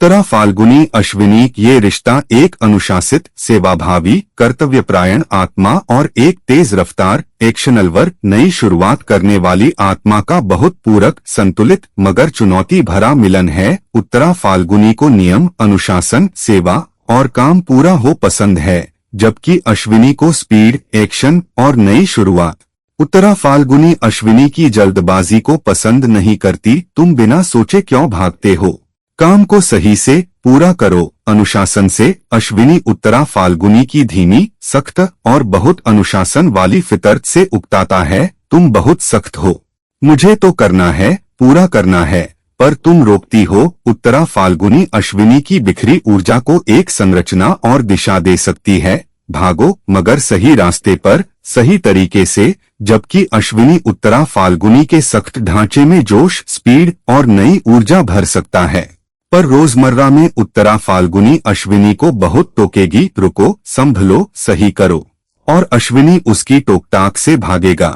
उत्तरा फाल्गुनी अश्विनी ये रिश्ता एक अनुशासित, सेवाभावी, कर्तव्यपरायण आत्मा और एक तेज रफ्तार, एक्शनलवर, नई शुरुआत करने वाली आत्मा का बहुत पूरक, संतुलित मगर चुनौती भरा मिलन है। उत्तरा फाल्गुनी को नियम, अनुशासन, सेवा और काम पूरा हो पसंद है, जबकि अश्विनी को स्पीड, एक्शन और नई शुरुआत। उत्तरा फाल्गुनी अश्विनी की जल्दबाजी को पसंद नहीं करती। तुम बिना सोचे क्यों भागते हो? काम को सही से पूरा करो। अनुशासन से अश्विनी उत्तरा फाल्गुनी की धीमी, सख्त और बहुत अनुशासन वाली फितरत से उकताता है। तुम बहुत सख्त हो, मुझे तो करना है, पूरा करना है, पर तुम रोकती हो। उत्तरा फाल्गुनी अश्विनी की बिखरी ऊर्जा को एक संरचना और दिशा दे सकती है। भागो मगर सही रास्ते पर, सही तरीके से, जबकि अश्विनी उत्तरा फाल्गुनी के सख्त ढांचे में जोश, स्पीड और नई ऊर्जा भर सकता है। पर रोजमर्रा में उत्तरा फाल्गुनी अश्विनी को बहुत टोकेगी। रुको, संभलो, सही करो, और अश्विनी उसकी टोकटाक से भागेगा।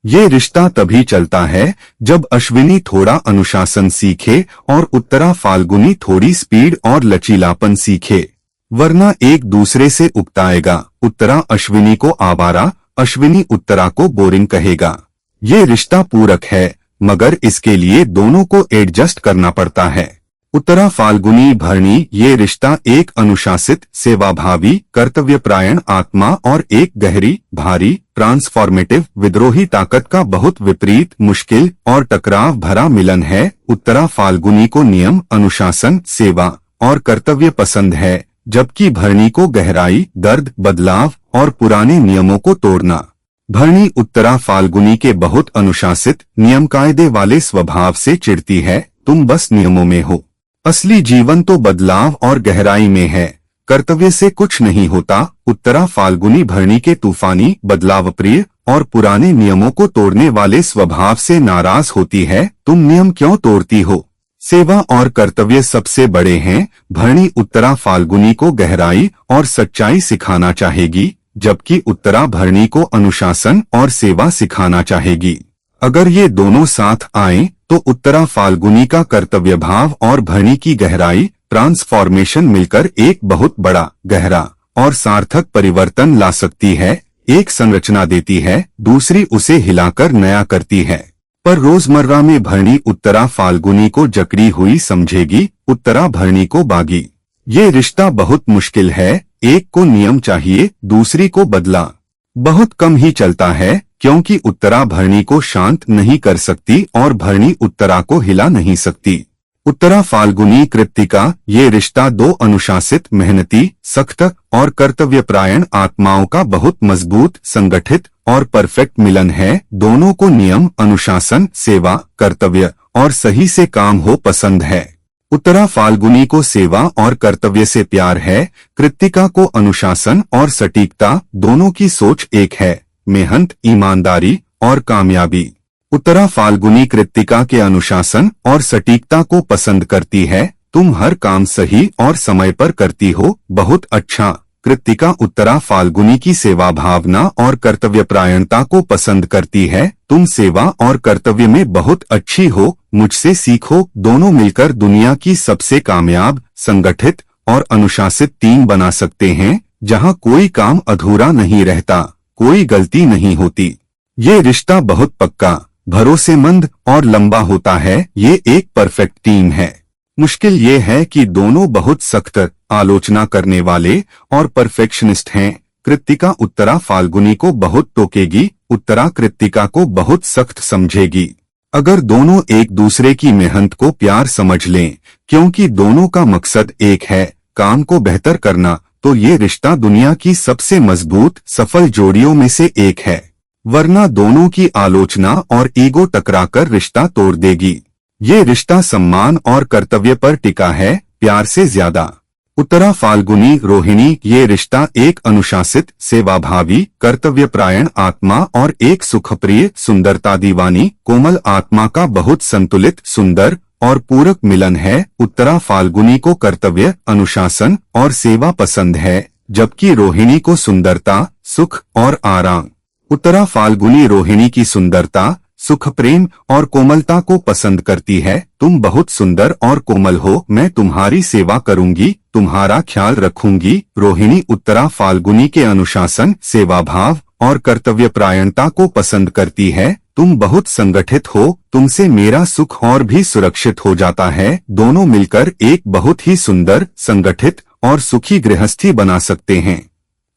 ये रिश्ता तभी चलता है जब अश्विनी थोड़ा अनुशासन सीखे और उत्तरा फाल्गुनी थोड़ी स्पीड और लचीलापन सीखे, वरना एक दूसरे से उकताएगा। उत्तरा अश्विनी को आवारा, अश्विनी उत्तरा को बोरिंग कहेगा। ये रिश्ता पूरक है, मगर इसके लिए दोनों को एडजस्ट करना पड़ता है। उत्तरा फाल्गुनी भरणी ये रिश्ता एक अनुशासित, सेवाभावी, कर्तव्यपरायण आत्मा और एक गहरी, भारी, ट्रांसफॉर्मेटिव, विद्रोही ताकत का बहुत विपरीत, मुश्किल और टकराव भरा मिलन है। उत्तरा फाल्गुनी को नियम, अनुशासन, सेवा और कर्तव्य पसंद है, जबकि भरणी को गहराई, दर्द, बदलाव और पुराने नियमों को तोड़ना। भरणी उत्तरा फाल्गुनी के बहुत अनुशासित, नियम कायदे वाले स्वभाव से चिढ़ती है। तुम बस नियमों में हो, असली जीवन तो बदलाव और गहराई में है, कर्तव्य से कुछ नहीं होता। उत्तरा फाल्गुनी भरणी के तूफानी, बदलावप्रिय और पुराने नियमों को तोड़ने वाले स्वभाव से नाराज होती है। तुम नियम क्यों तोड़ती हो? सेवा और कर्तव्य सबसे बड़े हैं। भरणी उत्तरा फाल्गुनी को गहराई और सच्चाई सिखाना चाहेगी, जबकि उत्तरा भरणी को अनुशासन और सेवा सिखाना चाहेगी। अगर ये दोनों साथ आएं, तो उत्तरा फाल्गुनी का कर्तव्य भाव और भरणी की गहराई, ट्रांसफॉर्मेशन मिलकर एक बहुत बड़ा, गहरा और सार्थक परिवर्तन ला सकती है। एक संरचना देती है, दूसरी उसे हिलाकर नया करती है। पर रोजमर्रा में भरणी उत्तरा फाल्गुनी को जकड़ी हुई समझेगी, उत्तरा भरणी को बागी। ये रिश्ता बहुत मुश्किल है। एक को नियम चाहिए, दूसरी को बदला। बहुत कम ही चलता है, क्योंकि उत्तरा भरणी को शांत नहीं कर सकती और भरणी उत्तरा को हिला नहीं सकती। उत्तरा फाल्गुनी कृत्तिका ये रिश्ता दो अनुशासित, मेहनती, सख्त और कर्तव्यपरायण आत्माओं का बहुत मजबूत, संगठित और परफेक्ट मिलन है। दोनों को नियम, अनुशासन, सेवा, कर्तव्य और सही से काम हो पसंद है। उत्तरा फाल्गुनी को सेवा और कर्तव्य से प्यार है, कृत्तिका को अनुशासन और सटीकता। दोनों की सोच एक है, मेहनत, ईमानदारी और कामयाबी। उत्तरा फाल्गुनी कृत्तिका के अनुशासन और सटीकता को पसंद करती है। तुम हर काम सही और समय पर करती हो, बहुत अच्छा। कृत्तिका उत्तरा फाल्गुनी की सेवा भावना और कर्तव्यपरायणता को पसंद करती है। तुम सेवा और कर्तव्य में बहुत अच्छी हो, मुझसे सीखो। दोनों मिलकर दुनिया की सबसे कामयाब, संगठित और अनुशासित टीम बना सकते हैं, जहां कोई काम अधूरा नहीं रहता, कोई गलती नहीं होती। ये रिश्ता बहुत पक्का, भरोसेमंद और लंबा होता है। ये एक परफेक्ट टीम है। मुश्किल ये है कि दोनों बहुत सख्त, आलोचना करने वाले और परफेक्शनिस्ट हैं। कृत्तिका उत्तरा फाल्गुनी को बहुत टोकेगी, उत्तरा कृत्तिका को बहुत सख्त समझेगी। अगर दोनों एक दूसरे की मेहनत को प्यार समझ लें, क्योंकि दोनों का मकसद एक है, काम को बेहतर करना, तो ये रिश्ता दुनिया की सबसे मजबूत, सफल जोड़ियों में से एक है। वरना दोनों की आलोचना और ईगो टकराकर रिश्ता तोड़ देगी। ये रिश्ता सम्मान और कर्तव्य पर टिका है, प्यार से ज्यादा। उत्तरा फाल्गुनी रोहिणी ये रिश्ता एक अनुशासित, सेवाभावी, कर्तव्यपरायण आत्मा और एक सुखप्रिय, सुंदरता दीवानी, कोमल आत्मा का बहुत संतुलित, सुंदर और पूरक मिलन है। उत्तरा फाल्गुनी को कर्तव्य, अनुशासन और सेवा पसंद है, जबकि रोहिणी को सुंदरता, सुख और आराम। उत्तरा फाल्गुनी रोहिणी की सुंदरता, सुख, प्रेम और कोमलता को पसंद करती है। तुम बहुत सुंदर और कोमल हो, मैं तुम्हारी सेवा करूंगी, तुम्हारा ख्याल रखूंगी। रोहिणी उत्तरा फाल्गुनी के अनुशासन, सेवाभाव और कर्तव्यपरायणता को पसंद करती है। तुम बहुत संगठित हो, तुमसे मेरा सुख और भी सुरक्षित हो जाता है। दोनों मिलकर एक बहुत ही सुंदर, संगठित और सुखी गृहस्थी बना सकते हैं।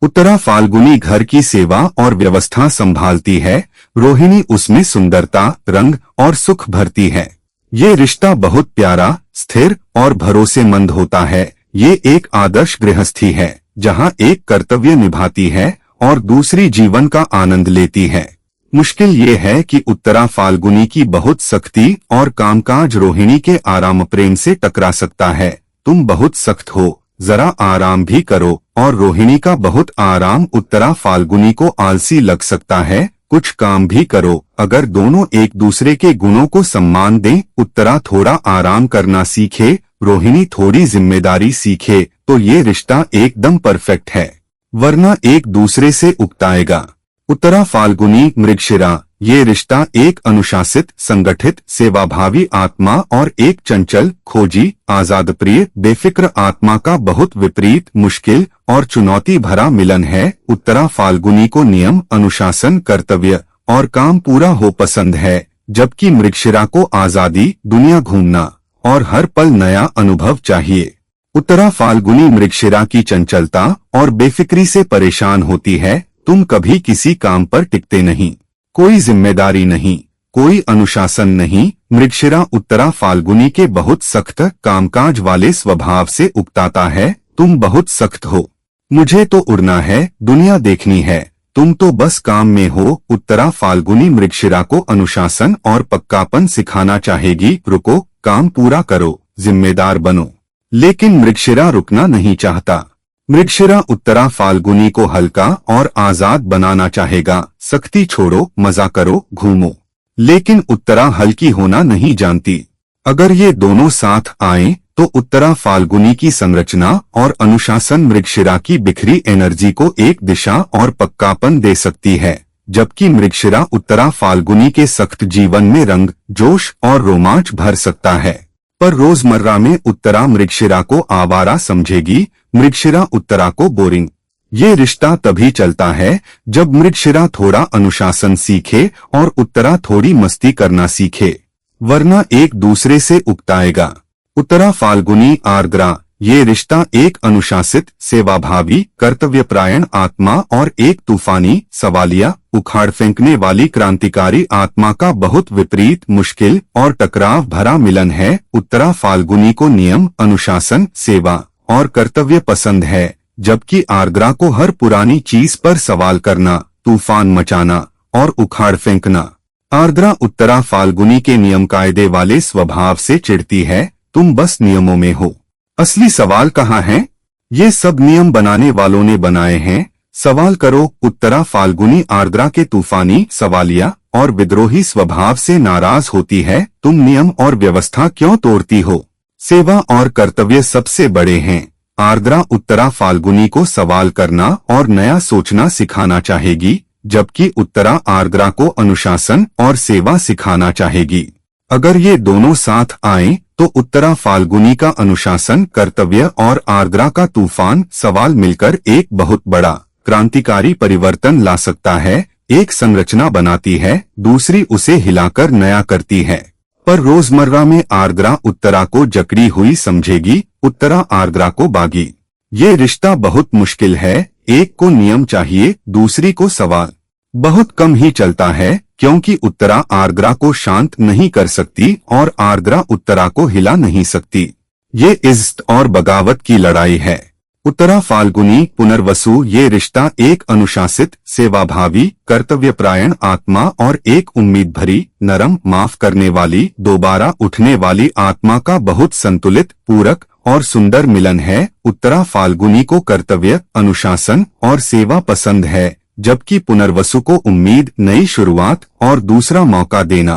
उत्तरा फाल्गुनी घर की सेवा और व्यवस्था संभालती है, रोहिणी उसमें सुंदरता, रंग और सुख भरती है। ये रिश्ता बहुत प्यारा, स्थिर और भरोसेमंद होता है। ये एक आदर्श गृहस्थी है, जहाँ एक कर्तव्य निभाती है और दूसरी जीवन का आनंद लेती है। मुश्किल ये है कि उत्तरा फाल्गुनी की बहुत सख्ती और कामकाज रोहिणी के आराम प्रेम से टकरा सकता है। तुम बहुत सख्त हो, जरा आराम भी करो। और रोहिणी का बहुत आराम उत्तरा फाल्गुनी को आलसी लग सकता है। कुछ काम भी करो। अगर दोनों एक दूसरे के गुणों को सम्मान दें, उत्तरा थोड़ा आराम करना सीखे, रोहिणी थोड़ी जिम्मेदारी सीखे, तो ये रिश्ता एकदम परफेक्ट है, वरना एक दूसरे से उकताएगा। उत्तरा फाल्गुनी मृगशिरा, ये रिश्ता एक अनुशासित, संगठित, सेवाभावी आत्मा और एक चंचल, खोजी, आजादप्रिय, बेफिक्र आत्मा का बहुत विपरीत, मुश्किल और चुनौती भरा मिलन है। उत्तरा फाल्गुनी को नियम, अनुशासन, कर्तव्य और काम पूरा हो पसंद है, जबकि मृगशिरा को आजादी, दुनिया घूमना और हर पल नया अनुभव चाहिए। उत्तरा फाल्गुनी मृगशिरा की चंचलता और बेफिक्री से परेशान होती है। तुम कभी किसी काम पर टिकते नहीं, कोई जिम्मेदारी नहीं, कोई अनुशासन नहीं। मृगशिरा उत्तरा फाल्गुनी के बहुत सख्त, कामकाज वाले स्वभाव से उकताता है। तुम बहुत सख्त हो, मुझे तो उड़ना है, दुनिया देखनी है, तुम तो बस काम में हो। उत्तरा फाल्गुनी मृगशिरा को अनुशासन और पक्कापन सिखाना चाहेगी। रुको, काम पूरा करो, जिम्मेदार बनो। लेकिन मृगशिरा रुकना नहीं चाहता। मृगशिरा उत्तरा फाल्गुनी को हल्का और आजाद बनाना चाहेगा। सख्ती छोड़ो, मजा करो, घूमो। लेकिन उत्तरा हल्की होना नहीं जानती। अगर ये दोनों साथ आएं, तो उत्तरा फाल्गुनी की संरचना और अनुशासन मृगशिरा की बिखरी एनर्जी को एक दिशा और पक्कापन दे सकती है, जबकि मृगशिरा उत्तरा फाल्गुनी के सख्त जीवन में रंग, जोश और रोमांच भर सकता है। पर रोजमर्रा में उत्तरा मृगशिरा को आवारा समझेगी, मृगशिरा उत्तरा को बोरिंग। ये रिश्ता तभी चलता है जब मृगशिरा थोड़ा अनुशासन सीखे और उत्तरा थोड़ी मस्ती करना सीखे, वरना एक दूसरे से उकताएगा। उत्तरा फाल्गुनी आर्द्रा, ये रिश्ता एक अनुशासित, सेवाभावी, कर्तव्यपरायण आत्मा और एक तूफानी, सवालिया, उखाड़ फेंकने वाली क्रांतिकारी आत्मा का बहुत विपरीत, मुश्किल और टकराव भरा मिलन है। उत्तरा फाल्गुनी को नियम, अनुशासन, सेवा और कर्तव्य पसंद है, जबकि आर्द्रा को हर पुरानी चीज पर सवाल करना, तूफान मचाना और उखाड़ फेंकना। आर्द्रा उत्तरा फाल्गुनी के नियम कायदे वाले स्वभाव से चिढ़ती है। तुम बस नियमों में हो, असली सवाल कहाँ है? ये सब नियम बनाने वालों ने बनाए हैं, सवाल करो। उत्तरा फाल्गुनी आर्द्रा के तूफानी, सवालिया और विद्रोही स्वभाव से नाराज होती है। तुम नियम और व्यवस्था क्यों तोड़ती हो? सेवा और कर्तव्य सबसे बड़े हैं। आर्द्रा उत्तरा फाल्गुनी को सवाल करना और नया सोचना सिखाना चाहेगी, जबकि उत्तरा आर्द्रा को अनुशासन और सेवा सिखाना चाहेगी। अगर ये दोनों साथ आएं, तो उत्तरा फाल्गुनी का अनुशासन, कर्तव्य और आर्द्रा का तूफान, सवाल मिलकर एक बहुत बड़ा क्रांतिकारी परिवर्तन ला सकता है। एक संरचना बनाती है, दूसरी उसे हिलाकर नया करती है। पर रोजमर्रा में आर्द्रा उत्तरा को जकड़ी हुई समझेगी, उत्तरा आर्द्रा को बागी। ये रिश्ता बहुत मुश्किल है, एक को नियम चाहिए, दूसरी को सवाल। बहुत कम ही चलता है, क्योंकि उत्तरा आर्द्रा को शांत नहीं कर सकती और आर्द्रा उत्तरा को हिला नहीं सकती। ये इज्जत और बगावत की लड़ाई है। उत्तरा फाल्गुनी पुनर्वसु, ये रिश्ता एक अनुशासित, सेवाभावी, कर्तव्यपरायण आत्मा और एक उम्मीद भरी, नरम, माफ करने वाली, दोबारा उठने वाली आत्मा का बहुत संतुलित, पूरक और सुंदर मिलन है। उत्तरा फाल्गुनी को कर्तव्य, अनुशासन और सेवा पसंद है, जबकि पुनर्वसु को उम्मीद, नई शुरुआत और दूसरा मौका देना।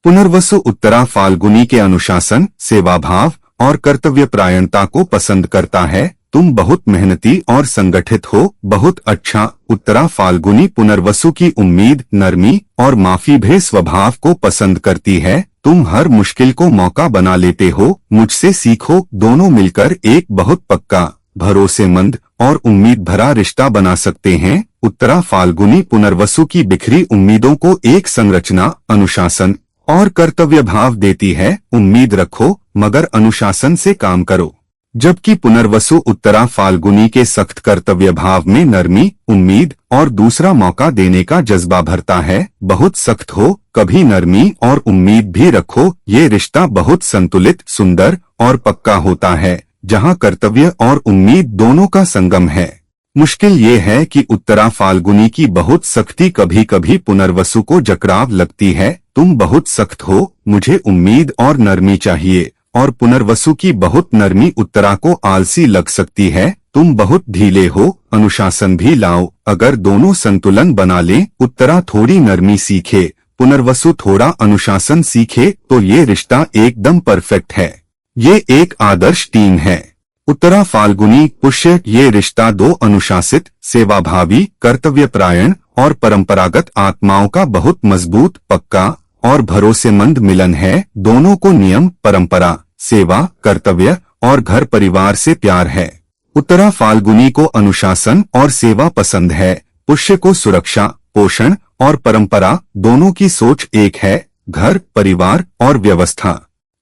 पुनर्वसु उत्तरा फाल्गुनी के अनुशासन, सेवाभाव और कर्तव्यपरायणता को पसंद करता है, तुम बहुत मेहनती और संगठित हो। बहुत अच्छा। उत्तरा फाल्गुनी पुनर्वसु की उम्मीद, नरमी और माफी भरे स्वभाव को पसंद करती है। तुम हर मुश्किल को मौका बना लेते हो। मुझसे सीखो। दोनों मिलकर एक बहुत पक्का, भरोसेमंद और उम्मीद भरा रिश्ता बना सकते हैं। उत्तरा फाल्गुनी पुनर्वसु की बिखरी उम्मीदों को एक संरचना, अनुशासन और कर्तव्य भाव देती है। उम्मीद रखो मगर अनुशासन से काम करो। जबकि पुनर्वसु उत्तरा फाल्गुनी के सख्त कर्तव्य भाव में नरमी, उम्मीद और दूसरा मौका देने का जज्बा भरता है। बहुत सख्त हो, कभी नरमी और उम्मीद भी रखो। ये रिश्ता बहुत संतुलित, सुंदर और पक्का होता है, जहां कर्तव्य और उम्मीद दोनों का संगम है। मुश्किल ये है कि उत्तरा फाल्गुनी की बहुत सख्ती कभी कभी पुनर्वसु को जकड़ाव लगती है। तुम बहुत सख्त हो, मुझे उम्मीद और नरमी चाहिए। और पुनर्वसु की बहुत नरमी उत्तरा को आलसी लग सकती है। तुम बहुत ढीले हो, अनुशासन भी लाओ। अगर दोनों संतुलन बना लें, उत्तरा थोड़ी नरमी सीखे, पुनर्वसु थोड़ा अनुशासन सीखे, तो ये रिश्ता एकदम परफेक्ट है। ये एक आदर्श टीम है। उत्तरा फाल्गुनी पुष्य, ये रिश्ता दो अनुशासित, सेवाभावी, कर्तव्यपरायण और परंपरागत आत्माओं का बहुत मजबूत, पक्का और भरोसेमंद मिलन है। दोनों को नियम, परंपरा, सेवा, कर्तव्य और घर परिवार से प्यार है। उत्तरा फाल्गुनी को अनुशासन और सेवा पसंद है। पुष्य को सुरक्षा, पोषण और परंपरा, दोनों की सोच एक है, घर, परिवार और व्यवस्था।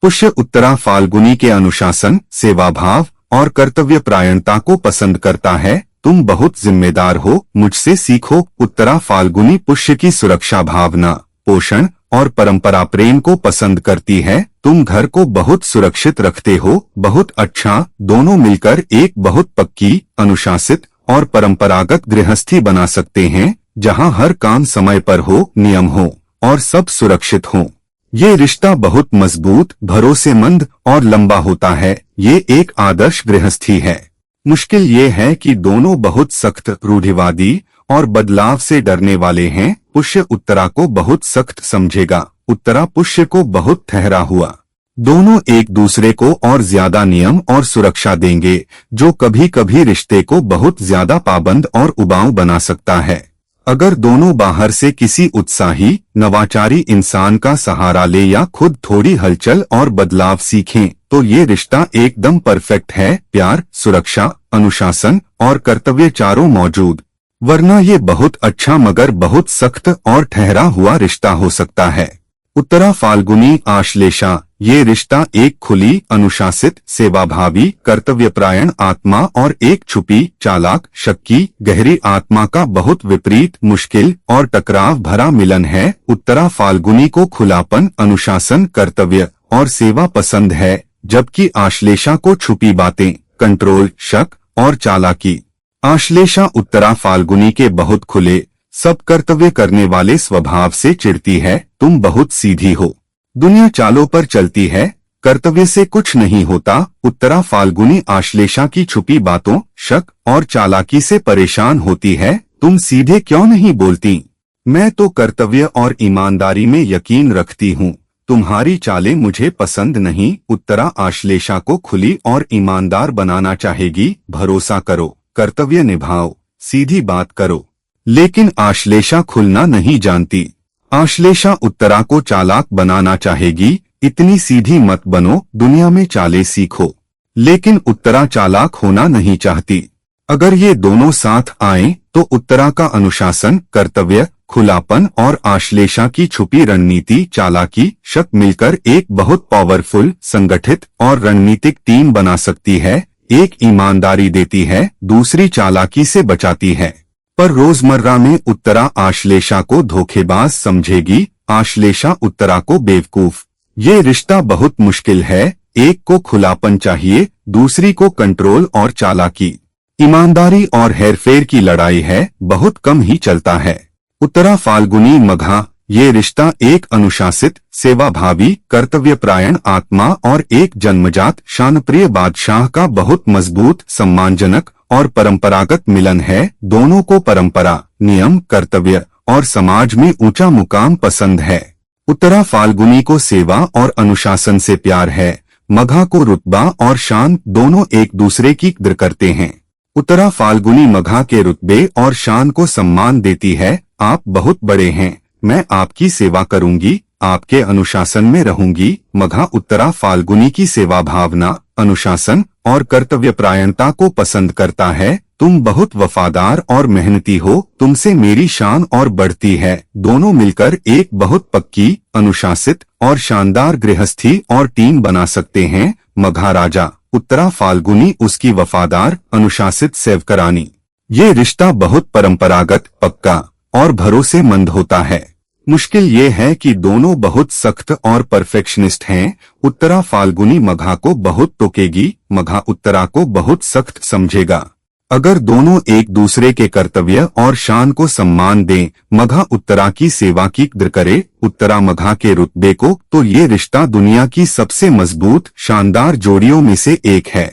पुष्य उत्तरा फाल्गुनी के अनुशासन, सेवाभाव और कर्तव्य परायणता को पसंद करता है। तुम बहुत जिम्मेदार हो, मुझसे सीखो। उत्तरा फाल्गुनी पुष्य की सुरक्षा भावना, पोषण और परंपरा प्रेम को पसंद करती है। तुम घर को बहुत सुरक्षित रखते हो। बहुत अच्छा। दोनों मिलकर एक बहुत पक्की, अनुशासित और परंपरागत गृहस्थी बना सकते हैं, जहां हर काम समय पर हो, नियम हो और सब सुरक्षित हो। ये रिश्ता बहुत मजबूत, भरोसेमंद और लंबा होता है। ये एक आदर्श गृहस्थी है। मुश्किल ये है कि दोनों बहुत सख्त, रूढ़िवादी और बदलाव से डरने वाले हैं। पुष्य उत्तरा को बहुत सख्त समझेगा, उत्तरा पुष्य को बहुत ठहरा हुआ। दोनों एक दूसरे को और ज्यादा नियम और सुरक्षा देंगे, जो कभी कभी रिश्ते को बहुत ज्यादा पाबंद और उबाऊ बना सकता है। अगर दोनों बाहर से किसी उत्साही, नवाचारी इंसान का सहारा ले या खुद थोड़ी हलचल और बदलाव सीखें, तो ये रिश्ता एकदम परफेक्ट है। प्यार, सुरक्षा, अनुशासन और कर्तव्य चारों मौजूद, वरना ये बहुत अच्छा मगर बहुत सख्त और ठहरा हुआ रिश्ता हो सकता है। उत्तरा फाल्गुनी आश्लेषा, ये रिश्ता एक खुली, अनुशासित, सेवाभावी, कर्तव्यपरायण आत्मा और एक छुपी, चालाक, शक्की, गहरी आत्मा का बहुत विपरीत, मुश्किल और टकराव भरा मिलन है। उत्तरा फाल्गुनी को खुलापन, अनुशासन, कर्तव्य और सेवा पसंद है, जबकि आश्लेषा को छुपी बातें, कंट्रोल, शक और चालाकी। आश्लेषा उत्तरा फाल्गुनी के बहुत खुले, सब कर्तव्य करने वाले स्वभाव से चिढ़ती है। तुम बहुत सीधी हो, दुनिया चालों पर चलती है, कर्तव्य से कुछ नहीं होता। उत्तरा फाल्गुनी आश्लेषा की छुपी बातों, शक और चालाकी से परेशान होती है। तुम सीधे क्यों नहीं बोलती? मैं तो कर्तव्य और ईमानदारी में यकीन रखती हूँ, तुम्हारी चालें मुझे पसंद नहीं। उत्तरा आश्लेषा को खुली और ईमानदार बनाना चाहेगी। भरोसा करो, कर्तव्य निभाओ, सीधी बात करो। लेकिन आश्लेषा खुलना नहीं जानती। आश्लेषा उत्तरा को चालाक बनाना चाहेगी। इतनी सीधी मत बनो, दुनिया में चालें सीखो। लेकिन उत्तरा चालाक होना नहीं चाहती। अगर ये दोनों साथ आएं, तो उत्तरा का अनुशासन, कर्तव्य, खुलापन और आश्लेषा की छुपी रणनीति, चालाकी, शक मिलकर एक बहुत पावरफुल, संगठित और रणनीतिक टीम बना सकती है। एक ईमानदारी देती है, दूसरी चालाकी से बचाती है। पर रोजमर्रा में उत्तरा आश्लेषा को धोखेबाज समझेगी, आश्लेषा उत्तरा को बेवकूफ। ये रिश्ता बहुत मुश्किल है। एक को खुलापन चाहिए, दूसरी को कंट्रोल और चालाकी। ईमानदारी और हेरफेर की लड़ाई है, बहुत कम ही चलता है। उत्तरा फाल्गुनी मघा, ये रिश्ता एक अनुशासित, सेवाभावी, कर्तव्यपरायण आत्मा और एक जन्मजात शानप्रिय बादशाह का बहुत मजबूत, सम्मानजनक और परंपरागत मिलन है। दोनों को परंपरा, नियम, कर्तव्य और समाज में ऊंचा मुकाम पसंद है। उत्तरा फाल्गुनी को सेवा और अनुशासन से प्यार है, मघा को रुतबा और शान दोनों एक दूसरे की कद्र करते हैं। उत्तरा फाल्गुनी मघा के रुतबे और शान को सम्मान देती है। आप बहुत बड़े हैं, मैं आपकी सेवा करूंगी, आपके अनुशासन में रहूंगी। मघा उत्तरा फाल्गुनी की सेवा भावना, अनुशासन और कर्तव्यपरायणता को पसंद करता है। तुम बहुत वफादार और मेहनती हो, तुमसे मेरी शान और बढ़ती है। दोनों मिलकर एक बहुत पक्की, अनुशासित और शानदार गृहस्थी और टीम बना सकते हैं। मघा राजा, उत्तरा फाल्गुनी उसकी वफादार, अनुशासित सेवकरानी। ये रिश्ता बहुत परंपरागत, पक्का और भरोसेमंद होता है। मुश्किल ये है कि दोनों बहुत सख्त और परफेक्शनिस्ट हैं। उत्तरा फाल्गुनी मघा को बहुत टोकेगी, मघा उत्तरा को बहुत सख्त समझेगा। अगर दोनों एक दूसरे के कर्तव्य और शान को सम्मान दें, मघा उत्तरा की सेवा की कद्र करे, उत्तरा मघा के रुतबे को, तो ये रिश्ता दुनिया की सबसे मजबूत, शानदार जोड़ियों में से एक है।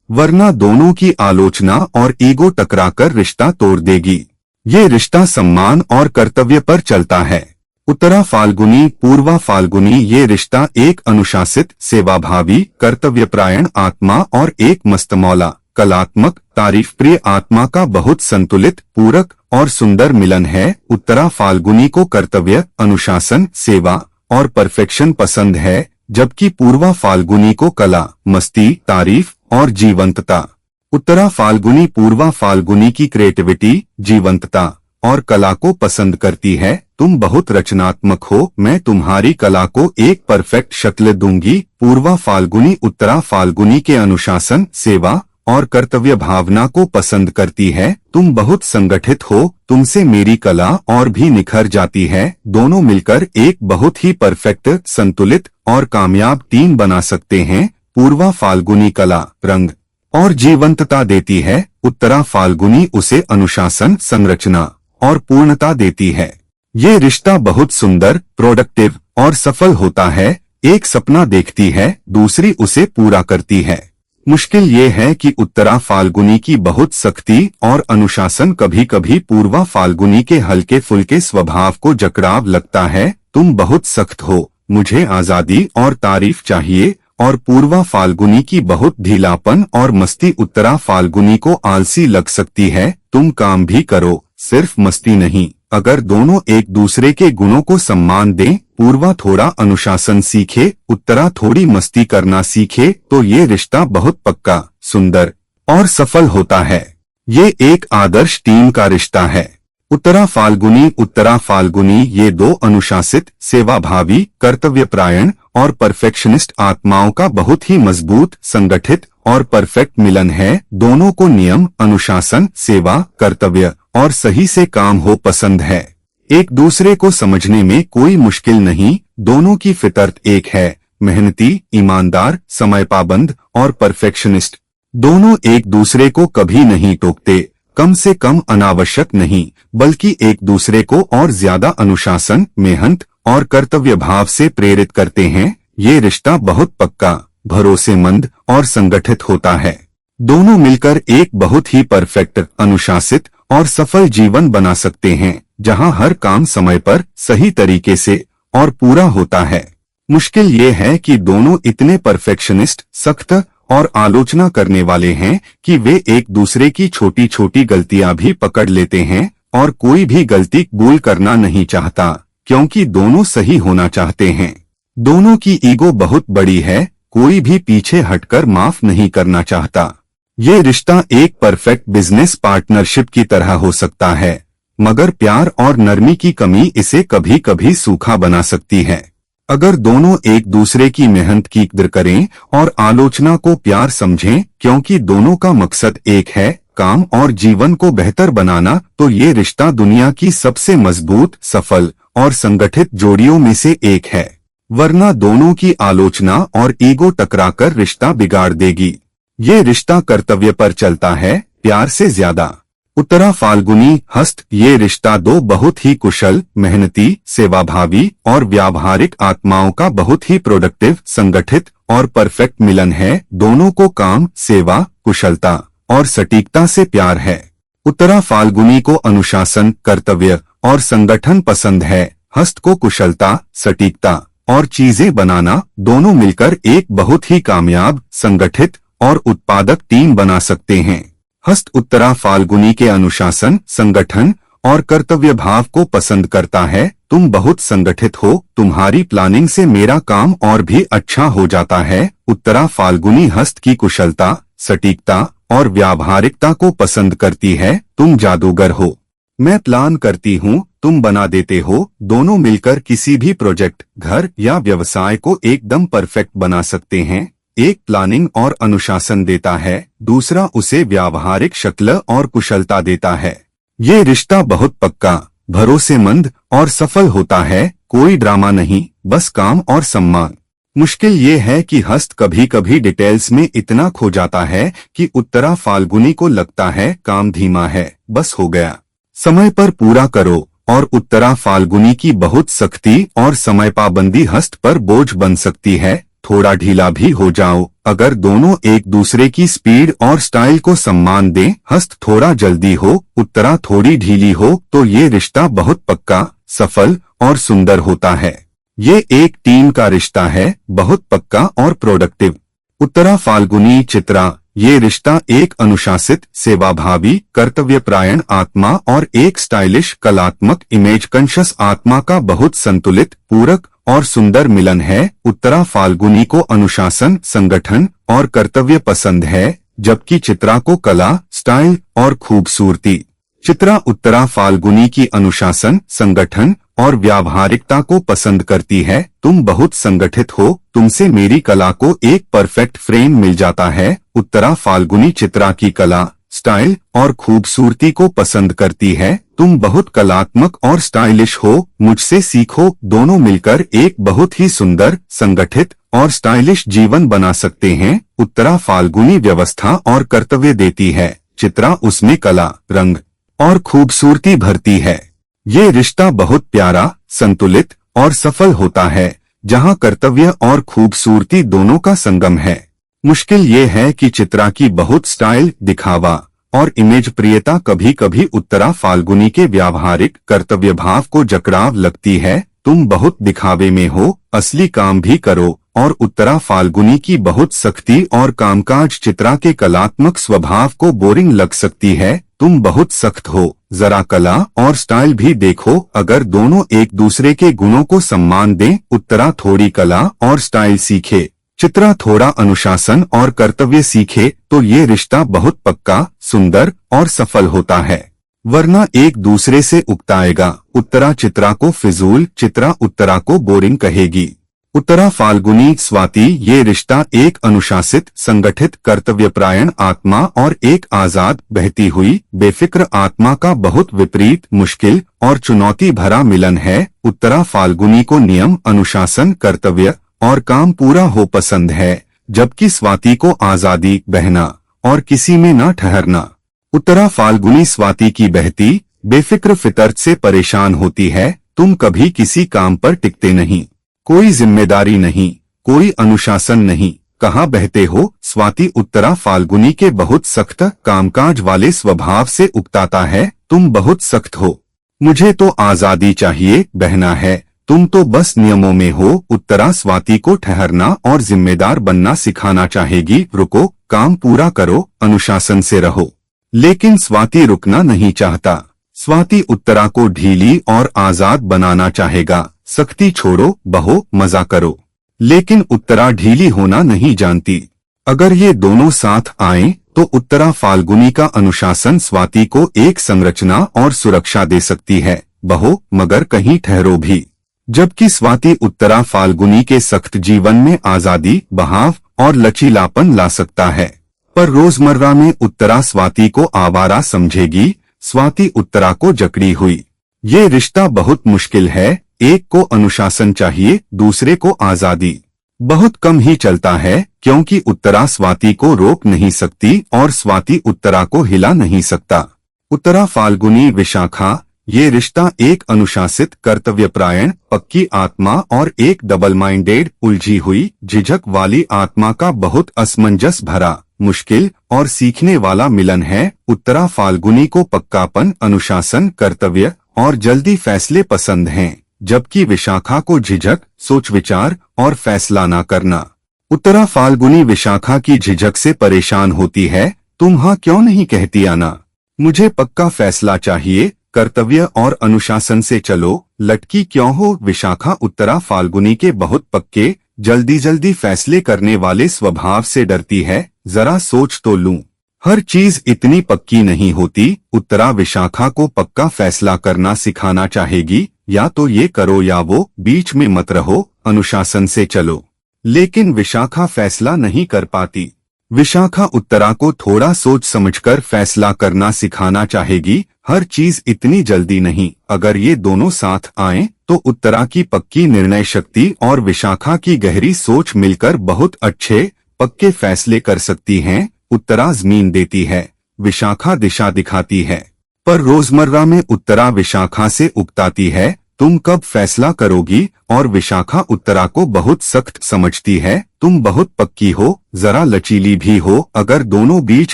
वरना दोनों की आलोचना और ईगो टकराकर रिश्ता तोड़ देगी। ये रिश्ता सम्मान और कर्तव्य पर चलता है। उत्तरा फाल्गुनी पूर्वा फाल्गुनी ये रिश्ता एक अनुशासित, सेवाभावी, कर्तव्यपरायण आत्मा और एक मस्तमौला, कलात्मक, तारीफ प्रिय आत्मा का बहुत संतुलित, पूरक और सुंदर मिलन है। उत्तरा फाल्गुनी को कर्तव्य, अनुशासन, सेवा और परफेक्शन पसंद है, जबकि पूर्वा फाल्गुनी को कला, मस्ती, तारीफ और जीवंतता। उत्तरा फाल्गुनी पूर्वा फाल्गुनी की क्रिएटिविटी, जीवंतता और कला को पसंद करती है। तुम बहुत रचनात्मक हो, मैं तुम्हारी कला को एक परफेक्ट शक्ल दूंगी। पूर्वा फाल्गुनी उत्तरा फाल्गुनी के अनुशासन, सेवा और कर्तव्य भावना को पसंद करती है। तुम बहुत संगठित हो, तुमसे मेरी कला और भी निखर जाती है। दोनों मिलकर एक बहुत ही परफेक्ट, संतुलित और कामयाब टीम बना सकते हैं। पूर्वा फाल्गुनी कला, रंग और जीवंतता देती है, उत्तरा फाल्गुनी उसे अनुशासन, संरचना और पूर्णता देती है। ये रिश्ता बहुत सुंदर, प्रोडक्टिव और सफल होता है। एक सपना देखती है, दूसरी उसे पूरा करती है। मुश्किल ये है कि उत्तरा फाल्गुनी की बहुत सख्ती और अनुशासन कभी कभी पूर्वा फाल्गुनी के हल्के फुल्के स्वभाव को जकड़ाव लगता है। तुम बहुत सख्त हो, मुझे आजादी और तारीफ चाहिए, और पूर्वा फाल्गुनी की बहुत ढीलापन और मस्ती उत्तरा फाल्गुनी को आलसी लग सकती है। तुम काम भी करो, सिर्फ मस्ती नहीं। अगर दोनों एक दूसरे के गुणों को सम्मान दें, पूर्वा थोड़ा अनुशासन सीखे, उत्तरा थोड़ी मस्ती करना सीखे, तो ये रिश्ता बहुत पक्का, सुंदर और सफल होता है। ये एक आदर्श टीम का रिश्ता है। उत्तरा फाल्गुनी ये दो अनुशासित, सेवाभावी, कर्तव्यपरायण और परफेक्शनिस्ट आत्माओं का बहुत ही मजबूत, संगठित और परफेक्ट मिलन है। दोनों को नियम, अनुशासन, सेवा, कर्तव्य और सही से काम हो पसंद है। एक दूसरे को समझने में कोई मुश्किल नहीं। दोनों की फितरत एक है, मेहनती, ईमानदार, समय पाबंद और परफेक्शनिस्ट। दोनों एक दूसरे को कभी नहीं टोकते, कम से कम अनावश्यक नहीं, बल्कि एक दूसरे को और ज्यादा अनुशासन, मेहनत और कर्तव्य भाव से प्रेरित करते हैं। ये रिश्ता बहुत पक्का, भरोसेमंद और संगठित होता है। दोनों मिलकर एक बहुत ही परफेक्ट, अनुशासित और सफल जीवन बना सकते हैं, जहां हर काम समय पर, सही तरीके से और पूरा होता है। मुश्किल ये है कि दोनों इतने परफेक्शनिस्ट, सख्त और आलोचना करने वाले हैं कि वे एक दूसरे की छोटी छोटी गलतियां भी पकड़ लेते हैं, और कोई भी गलती कबूल करना नहीं चाहता, क्योंकि दोनों सही होना चाहते हैं। दोनों की ईगो बहुत बड़ी है, कोई भी पीछे हटकर माफ नहीं करना चाहता। ये रिश्ता एक परफेक्ट बिजनेस पार्टनरशिप की तरह हो सकता है, मगर प्यार और नरमी की कमी इसे कभी कभी सूखा बना सकती है। अगर दोनों एक दूसरे की मेहनत की कद्र करें और आलोचना को प्यार समझें, क्योंकि दोनों का मकसद एक है, काम और जीवन को बेहतर बनाना, तो ये रिश्ता दुनिया की सबसे मजबूत, सफल और संगठित जोड़ियों में से एक है। वरना दोनों की आलोचना और ईगो टकराकर रिश्ता बिगाड़ देगी। ये रिश्ता कर्तव्य पर चलता है, प्यार से ज्यादा। उत्तरा फाल्गुनी हस्त ये रिश्ता दो बहुत ही कुशल, मेहनती, सेवाभावी और व्यावहारिक आत्माओं का बहुत ही प्रोडक्टिव, संगठित और परफेक्ट मिलन है। दोनों को काम, सेवा, कुशलता और सटीकता से प्यार है। उत्तरा फाल्गुनी को अनुशासन, कर्तव्य और संगठन पसंद है। हस्त को कुशलता, सटीकता और चीजें बनाना दोनों मिलकर एक बहुत ही कामयाब, संगठित और उत्पादक टीम बना सकते हैं। हस्त उत्तरा फाल्गुनी के अनुशासन, संगठन और कर्तव्य भाव को पसंद करता है। तुम बहुत संगठित हो, तुम्हारी प्लानिंग से मेरा काम और भी अच्छा हो जाता है। उत्तरा फाल्गुनी हस्त की कुशलता, सटीकता और व्यावहारिकता को पसंद करती है। तुम जादूगर हो, मैं प्लान करती हूँ, तुम बना देते हो। दोनों मिलकर किसी भी प्रोजेक्ट, घर या व्यवसाय को एकदम परफेक्ट बना सकते हैं। एक प्लानिंग और अनुशासन देता है, दूसरा उसे व्यावहारिक शक्ल और कुशलता देता है। ये रिश्ता बहुत पक्का, भरोसेमंद और सफल होता है। कोई ड्रामा नहीं, बस काम और सम्मान। मुश्किल ये है कि हस्त कभी कभी डिटेल्स में इतना खो जाता है कि उत्तरा फाल्गुनी को लगता है काम धीमा है, बस हो गया, समय पर पूरा करो। और उत्तरा फाल्गुनी की बहुत सख्ती और समय पाबंदी हस्त पर बोझ बन सकती है। थोड़ा ढीला भी हो जाओ, अगर दोनों एक दूसरे की स्पीड और स्टाइल को सम्मान दें। हस्त थोड़ा जल्दी हो, उत्तरा थोड़ी ढीली हो, तो ये रिश्ता बहुत पक्का, सफल और सुंदर होता है। ये एक टीम का रिश्ता है, बहुत पक्का और प्रोडक्टिव। उत्तरा फाल्गुनी चित्रा, ये रिश्ता एक अनुशासित, सेवाभावी, कर्तव्यपरायण आत्मा और एक स्टाइलिश, कलात्मक, इमेज कॉन्शियस आत्मा का बहुत संतुलित, पूरक और सुंदर मिलन है। उत्तरा फाल्गुनी को अनुशासन, संगठन और कर्तव्य पसंद है, जबकि चित्रा को कला, स्टाइल और खूबसूरती। चित्रा उत्तरा फाल्गुनी की अनुशासन, संगठन और व्यावहारिकता को पसंद करती है। तुम बहुत संगठित हो, तुमसे मेरी कला को एक परफेक्ट फ्रेम मिल जाता है। उत्तरा फाल्गुनी चित्रा की कला, स्टाइल और खूबसूरती को पसंद करती है। तुम बहुत कलात्मक और स्टाइलिश हो, मुझसे सीखो। दोनों मिलकर एक बहुत ही सुंदर, संगठित और स्टाइलिश जीवन बना सकते हैं। उत्तरा फाल्गुनी व्यवस्था और कर्तव्य देती है, चित्रा उसमें कला, रंग और खूबसूरती भरती है। ये रिश्ता बहुत प्यारा, संतुलित और सफल होता है, जहां कर्तव्य और खूबसूरती दोनों का संगम है। मुश्किल ये है कि चित्रा की बहुत स्टाइल, दिखावा और इमेज प्रियता कभी कभी उत्तरा फाल्गुनी के व्यावहारिक, कर्तव्य भाव को जकड़ाव लगती है। तुम बहुत दिखावे में हो, असली काम भी करो। और उत्तरा फाल्गुनी की बहुत सख्ती और कामकाज चित्रा के कलात्मक स्वभाव को बोरिंग लग सकती है। तुम बहुत सख्त हो, जरा कला और स्टाइल भी देखो। अगर दोनों एक दूसरे के गुणों को सम्मान दें, उत्तरा थोड़ी कला और स्टाइल सीखे, चित्रा थोड़ा अनुशासन और कर्तव्य सीखे, तो ये रिश्ता बहुत पक्का, सुंदर और सफल होता है। वरना एक दूसरे से उकताएगा। उत्तरा चित्रा को फिजूल, चित्रा उत्तरा को बोरिंग कहेगी। उत्तरा फाल्गुनी स्वाति, ये रिश्ता एक अनुशासित, संगठित, कर्तव्यपरायण आत्मा और एक आजाद, बहती हुई, बेफिक्र आत्मा का बहुत विपरीत, मुश्किल और चुनौती भरा मिलन है। उत्तरा फाल्गुनी को नियम, अनुशासन, कर्तव्य और काम पूरा हो पसंद है, जबकि स्वाति को आजादी, बहना और किसी में न ठहरना। उत्तरा फाल्गुनी स्वाति की बहती, बेफिक्र फितरत से परेशान होती है। तुम कभी किसी काम पर टिकते नहीं, कोई जिम्मेदारी नहीं, कोई अनुशासन नहीं, कहाँ बहते हो। स्वाति उत्तरा फाल्गुनी के बहुत सख्त, कामकाज वाले स्वभाव से उकताता है। तुम बहुत सख्त हो, मुझे तो आजादी चाहिए, बहना है, तुम तो बस नियमों में हो। उत्तरा स्वाति को ठहरना और जिम्मेदार बनना सिखाना चाहेगी। रुको, काम पूरा करो, अनुशासन से रहो। लेकिन स्वाति रुकना नहीं चाहता। स्वाति उत्तरा को ढीली और आजाद बनाना चाहेगा। सख्ती छोड़ो, बहो, मजा करो। लेकिन उत्तरा ढीली होना नहीं जानती। अगर ये दोनों साथ आएं, तो उत्तरा फाल्गुनी का अनुशासन स्वाति को एक संरचना और सुरक्षा दे सकती है। बहो, मगर कहीं ठहरो भी। जबकि स्वाति उत्तरा फाल्गुनी के सख्त जीवन में आजादी, बहाव और लचीलापन ला सकता है। पर रोजमर्रा में उत्तरा स्वाति को आवारा समझेगी। स्वाति उत्तरा को जकड़ी हुई। ये रिश्ता बहुत मुश्किल है। एक को अनुशासन चाहिए, दूसरे को आजादी। बहुत कम ही चलता है, क्योंकि उत्तरा स्वाति को रोक नहीं सकती और स्वाति उत्तरा को हिला नहीं सकता। उत्तरा फाल्गुनी विशाखा, ये रिश्ता एक अनुशासित, कर्तव्यपरायण, पक्की आत्मा और एक डबल माइंडेड, उलझी हुई, झिझक वाली आत्मा का बहुत असमंजस भरा, मुश्किल और सीखने वाला मिलन है। उत्तरा फाल्गुनी को पक्कापन, अनुशासन, कर्तव्य और जल्दी फैसले पसंद हैं, जबकि विशाखा को झिझक, सोच विचार और फैसला न करना। उत्तरा फाल्गुनी विशाखा की झिझक से परेशान होती है, तुम हाँ क्यों नहीं कहती आना, मुझे पक्का फैसला चाहिए, कर्तव्य और अनुशासन से चलो, लटकी क्यों हो। विशाखा उत्तरा फाल्गुनी के बहुत पक्के, जल्दी जल्दी फैसले करने वाले स्वभाव से डरती है। जरा सोच तो लूं, हर चीज इतनी पक्की नहीं होती। उत्तरा विशाखा को पक्का फैसला करना सिखाना चाहेगी, या तो ये करो या वो, बीच में मत रहो, अनुशासन से चलो। लेकिन विशाखा फैसला नहीं कर पाती। विशाखा उत्तरा को थोड़ा सोच समझकर फैसला करना सिखाना चाहेगी, हर चीज इतनी जल्दी नहीं। अगर ये दोनों साथ आएं, तो उत्तरा की पक्की निर्णय शक्ति और विशाखा की गहरी सोच मिलकर बहुत अच्छे पक्के फैसले कर सकती हैं। उत्तरा जमीन देती है, विशाखा दिशा दिखाती है, पर रोजमर्रा में उत्तरा विशाखा से उकताती है, तुम कब फैसला करोगी, और विशाखा उत्तरा को बहुत सख्त समझती है, तुम बहुत पक्की हो, जरा लचीली भी हो। अगर दोनों बीच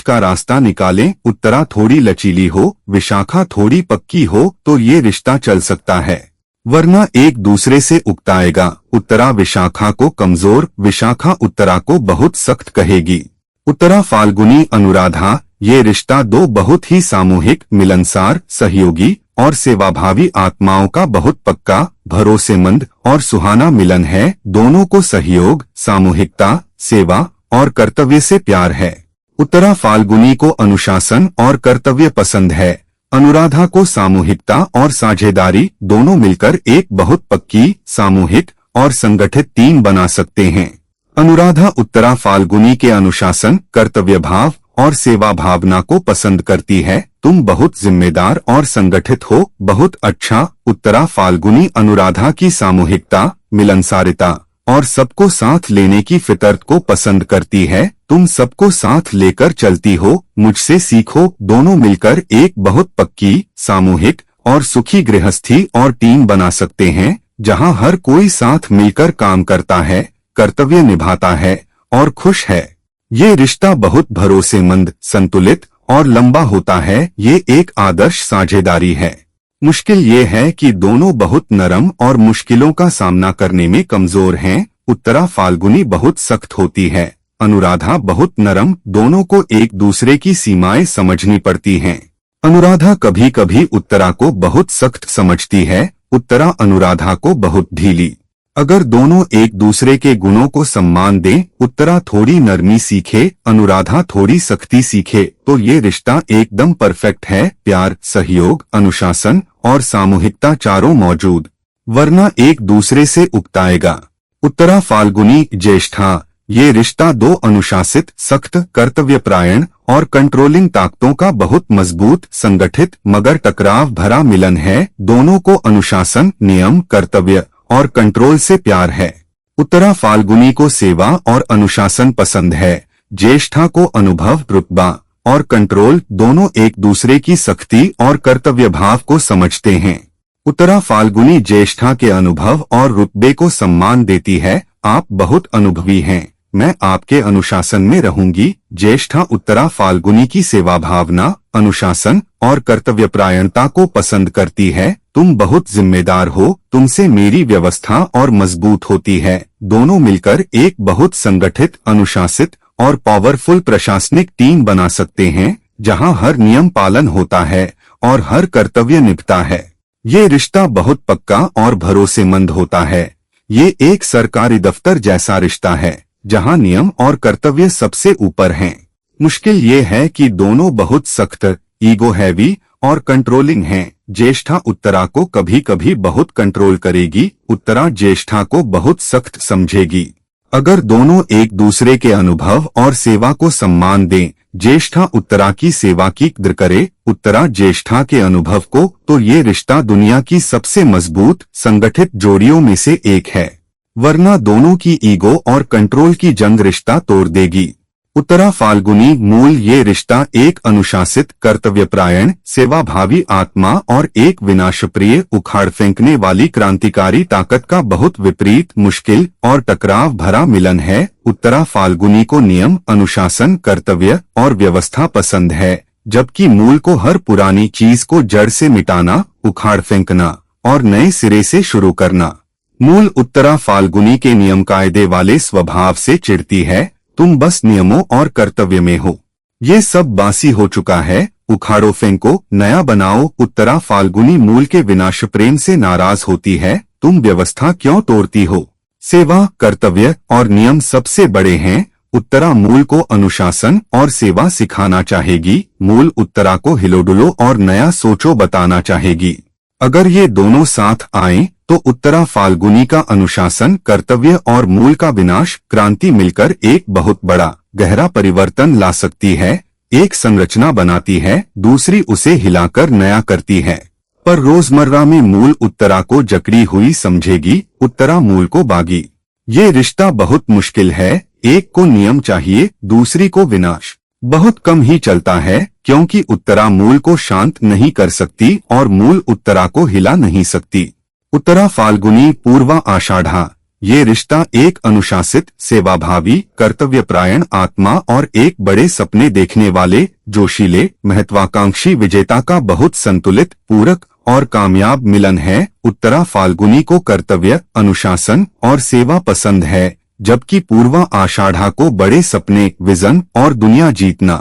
का रास्ता निकालें, उत्तरा थोड़ी लचीली हो, विशाखा थोड़ी पक्की हो, तो ये रिश्ता चल सकता है, वरना एक दूसरे से उकताएगा। उत्तरा विशाखा को कमजोर, विशाखा उत्तरा को बहुत सख्त कहेगी। उत्तरा फाल्गुनी अनुराधा, ये रिश्ता दो बहुत ही सामूहिक, मिलनसार, सहयोगी और सेवाभावी आत्माओं का बहुत पक्का, भरोसेमंद और सुहाना मिलन है। दोनों को सहयोग, सामूहिकता, सेवा और कर्तव्य से प्यार है। उत्तरा फाल्गुनी को अनुशासन और कर्तव्य पसंद है। अनुराधा को सामूहिकता और साझेदारी, दोनों मिलकर एक बहुत पक्की, सामूहिक और संगठित टीम बना सकते हैं। अनुराधा उत्तरा फाल्गुनी के अनुशासन, कर्तव्य भाव और सेवा भावना को पसंद करती है। तुम बहुत जिम्मेदार और संगठित हो, बहुत अच्छा। उत्तरा फाल्गुनी अनुराधा की सामूहिकता, मिलनसारिता और सबको साथ लेने की फितरत को पसंद करती है। तुम सबको साथ लेकर चलती हो, मुझसे सीखो। दोनों मिलकर एक बहुत पक्की, सामूहिक और सुखी गृहस्थी और टीम बना सकते हैं, जहां हर कोई साथ मिलकर काम करता है, कर्तव्य निभाता है और खुश है। ये रिश्ता बहुत भरोसेमंद, संतुलित और लंबा होता है। ये एक आदर्श साझेदारी है। मुश्किल ये है कि दोनों बहुत नरम और मुश्किलों का सामना करने में कमजोर हैं। उत्तरा फाल्गुनी बहुत सख्त होती है, अनुराधा बहुत नरम। दोनों को एक दूसरे की सीमाएं समझनी पड़ती हैं। अनुराधा कभी कभी उत्तरा को बहुत सख्त समझती है, उत्तरा अनुराधा को बहुत ढीली। अगर दोनों एक दूसरे के गुणों को सम्मान दें, उत्तरा थोड़ी नरमी सीखे, अनुराधा थोड़ी सख्ती सीखे, तो ये रिश्ता एकदम परफेक्ट है। प्यार, सहयोग, अनुशासन और सामूहिकता चारों मौजूद, वरना एक दूसरे से उकताएगा। उत्तरा फाल्गुनी ज्येष्ठा, ये रिश्ता दो अनुशासित, सख्त, कर्तव्यपरायण और कंट्रोलिंग ताकतों का बहुत मजबूत, संगठित मगर टकराव भरा मिलन है। दोनों को अनुशासन, नियम, कर्तव्य और कंट्रोल से प्यार है। उत्तरा फाल्गुनी को सेवा और अनुशासन पसंद है, ज्येष्ठा को अनुभव, रुतबा और कंट्रोल। दोनों एक दूसरे की सख्ती और कर्तव्य भाव को समझते हैं। उत्तरा फाल्गुनी ज्येष्ठा के अनुभव और रुतबे को सम्मान देती है। आप बहुत अनुभवी हैं, मैं आपके अनुशासन में रहूंगी। ज्येष्ठा उत्तरा फाल्गुनी की सेवा भावना, अनुशासन और कर्तव्यपरायणता को पसंद करती है। तुम बहुत जिम्मेदार हो, तुमसे मेरी व्यवस्था और मजबूत होती है। दोनों मिलकर एक बहुत संगठित, अनुशासित और पावरफुल प्रशासनिक टीम बना सकते हैं, जहां हर नियम पालन होता है और हर कर्तव्य निभता है। ये रिश्ता बहुत पक्का और भरोसेमंद होता है। ये एक सरकारी दफ्तर जैसा रिश्ता है, जहां नियम और कर्तव्य सबसे ऊपर हैं। मुश्किल ये है कि दोनों बहुत सख्त, ईगो हैवी और कंट्रोलिंग हैं। ज्येष्ठा उत्तरा को कभी कभी बहुत कंट्रोल करेगी, उत्तरा ज्येष्ठा को बहुत सख्त समझेगी। अगर दोनों एक दूसरे के अनुभव और सेवा को सम्मान दें, ज्येष्ठा उत्तरा की सेवा की कद्र करे, उत्तरा ज्येष्ठा के अनुभव को, तो ये रिश्ता दुनिया की सबसे मजबूत, संगठित जोड़ियों में से एक है। वरना दोनों की ईगो और कंट्रोल की जंग रिश्ता तोड़ देगी। उत्तरा फाल्गुनी मूल, ये रिश्ता एक अनुशासित, कर्तव्यपरायण, सेवाभावी आत्मा और एक विनाशप्रिय, उखाड़ फेंकने वाली क्रांतिकारी ताकत का बहुत विपरीत, मुश्किल और टकराव भरा मिलन है। उत्तरा फाल्गुनी को नियम, अनुशासन, कर्तव्य और व्यवस्था पसंद है, जबकि मूल को हर पुरानी चीज को जड़ से मिटाना, उखाड़ फेंकना और नए सिरे से शुरू करना। मूल उत्तरा फाल्गुनी के नियम कायदे वाले स्वभाव से चिढ़ती है, तुम बस नियमों और कर्तव्य में हो। ये सब बासी हो चुका है, उखाड़ो फेंको, नया बनाओ। उत्तरा फाल्गुनी मूल के विनाश प्रेम से नाराज होती है, तुम व्यवस्था क्यों तोड़ती हो। सेवा, कर्तव्य और नियम सबसे बड़े हैं। उत्तरा मूल को अनुशासन और सेवा सिखाना चाहेगी, मूल उत्तरा को हिलोडुलो और नया सोचो बताना चाहेगी। अगर ये दोनों साथ आएं, तो उत्तरा फाल्गुनी का अनुशासन, कर्तव्य और मूल का विनाश क्रांति मिलकर एक बहुत बड़ा गहरा परिवर्तन ला सकती है। एक संरचना बनाती है, दूसरी उसे हिलाकर नया करती है। पर रोजमर्रा में मूल उत्तरा को जकड़ी हुई समझेगी, उत्तरा मूल को बागी। ये रिश्ता बहुत मुश्किल है, एक को नियम चाहिए, दूसरी को विनाश। बहुत कम ही चलता है, क्योंकि उत्तरा मूल को शांत नहीं कर सकती और मूल उत्तरा को हिला नहीं सकती। उत्तरा फाल्गुनी पूर्वा आषाढ़ा, ये रिश्ता एक अनुशासित, सेवाभावी, कर्तव्यपरायण आत्मा और एक बड़े सपने देखने वाले, जोशीले, महत्वाकांक्षी विजेता का बहुत संतुलित, पूरक और कामयाब मिलन है। उत्तरा फाल्गुनी को कर्तव्य, अनुशासन और सेवा पसंद है, जबकि पूर्वा आषाढ़ा को बड़े सपने, विजन और दुनिया जीतना।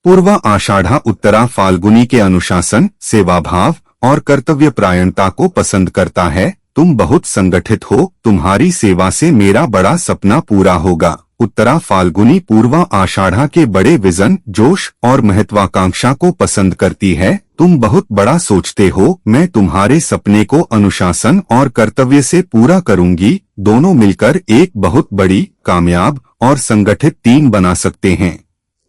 पूर्वा आषाढ़ा उत्तरा फाल्गुनी के अनुशासन, सेवाभाव और कर्तव्यपरायणता को पसंद करता है। तुम बहुत संगठित हो, तुम्हारी सेवा से मेरा बड़ा सपना पूरा होगा। उत्तरा फाल्गुनी पूर्वा आषाढ़ा के बड़े विजन, जोश और महत्वाकांक्षा को पसंद करती है। तुम बहुत बड़ा सोचते हो, मैं तुम्हारे सपने को अनुशासन और कर्तव्य से पूरा करूंगी। दोनों मिलकर एक बहुत बड़ी, कामयाब और संगठित टीम बना सकते हैं।